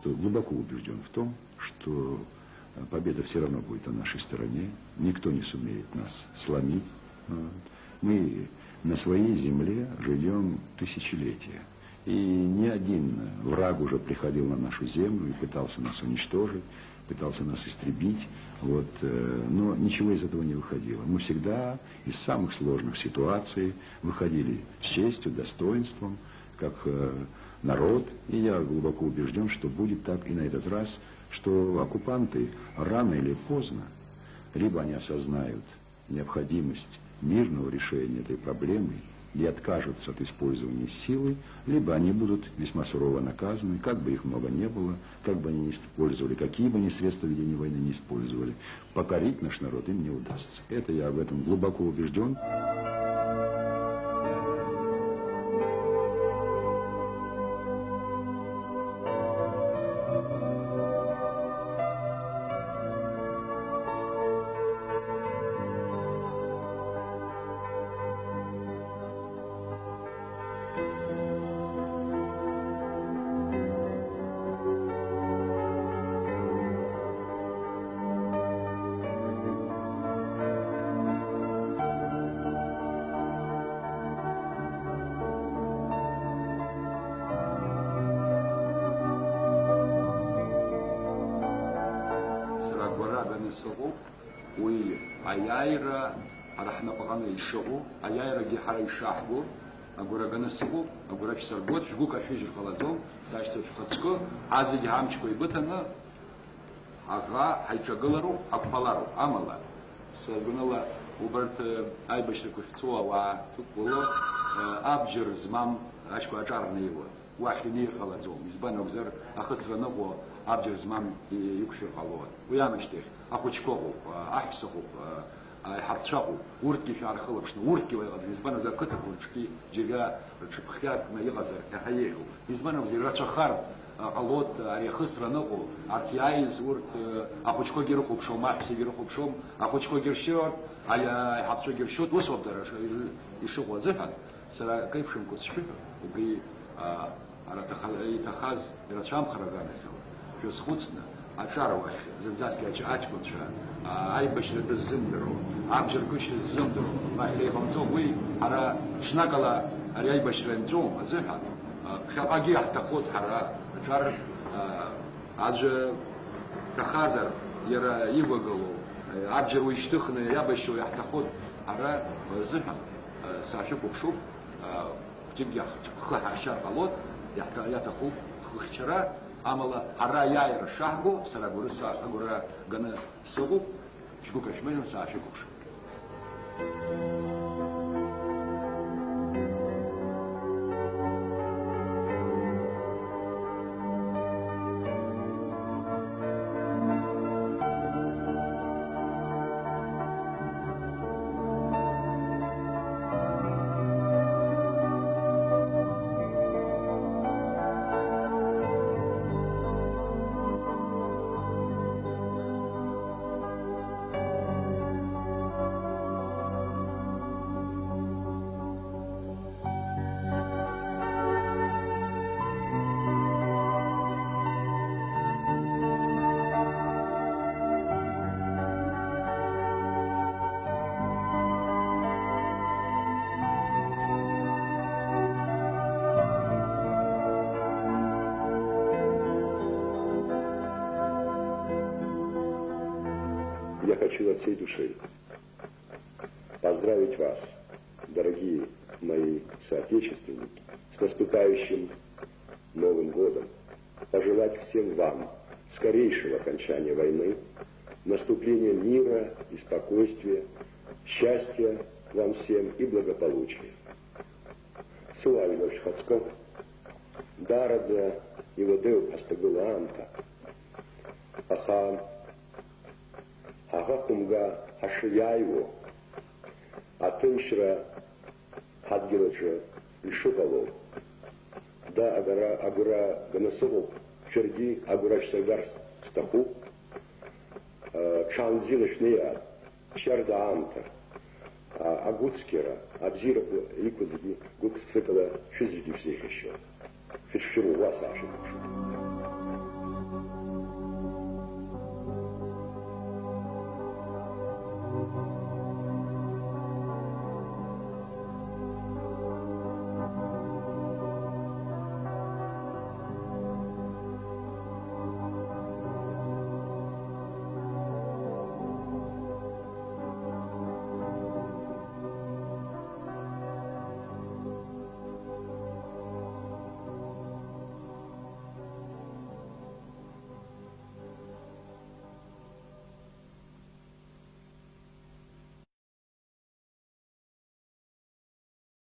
Глубоко убежден в том, что победа все равно будет на нашей стороне. Никто не сумеет нас сломить. Мы на своей земле живем тысячелетия. И ни один враг уже приходил на нашу землю и пытался нас уничтожить, пытался нас истребить. Но ничего из этого не выходило. Мы всегда из самых сложных ситуаций выходили с честью, достоинством, как народ. И я глубоко убежден, что будет так и на этот раз, что оккупанты рано или поздно, либо они осознают необходимость мирного решения этой проблемы и откажутся от использования силы, либо они будут весьма сурово наказаны, как бы их много не было, как бы они ни использовали, какие бы они средства ведения войны не использовали. Покорить наш народ им не удастся. Это я в этом глубоко убежден. Oui, ayaira arahna pagana ishagu, ayaira gihara ishahgu, agora ganasugu, agora fisargot, figuka fijir khalazom, sashto fikhatsko, azi gihamchko ibutana, aga haichagalaru, akpalaru, amala. Sagunala ubert aibashir kufitsua wa tukbulo, abjir zmam ashko ajarna iwa. واحد خلازوم يزبان وزر أخسر نقوى أبجر زمان يكفر خلوات ويامشتيخ أخو تشكوه أحبسه حرتشاقه ورتكي في عرخ خلبشنا ورتكي ويغزر يزبان وزر كتك ورتشكي جيجا رتشبخيات ما يغزر كحييهو يزبان وزر رتشخار قلوت على خسر نقو أرتيايز ورت أخو تشكو جيرخو بشوم ما حسي جيرخو بشوم أخو تشكو جيرشور على حرتشو جيرشوت وصوب درش يشوفوا زفن سلا كيف شو مكوس شفيفه وبي على تخاز إلى شام خرجان في سخوتنا عشرة واحد زنزاس كأش أشكون شان أي بشر بالزندرو عبشر كش الزندرو ما إليه خمسون وي على شنقلة على أي بشر نزوم أزهر خلاقي حتى خود حرا شر عج تخازر يرى يبغلو عبشر ويشتخن يا بشر حتى خود حرا أزهر ساشوك وشوف تبي خا شر قلوت يتخوف خشرة عمله حرايا يرشحه سرقوا رسا أقول جنا سوق شو كشمين ساشكوش. Я хочу от всей души поздравить вас, дорогие мои соотечественники, с наступающим Новым годом, пожелать всем вам скорейшего окончания войны, наступления мира и спокойствия, счастья вам всем и благополучия. Славино Шхацков, Дарадзе, его дел Пастагула Анта, Ахан, Ахахумга Хашияеву, Атыншра Хадгиладжа Ишукалу, да Агура Ганасову, Черди Агура Шсагарс Стаху, Чанзилашния, Черда Анта, Агуцкера, Абзира Икузги, Гуксцикала, Шизиги всех еще. Фишфиру вас, Аши.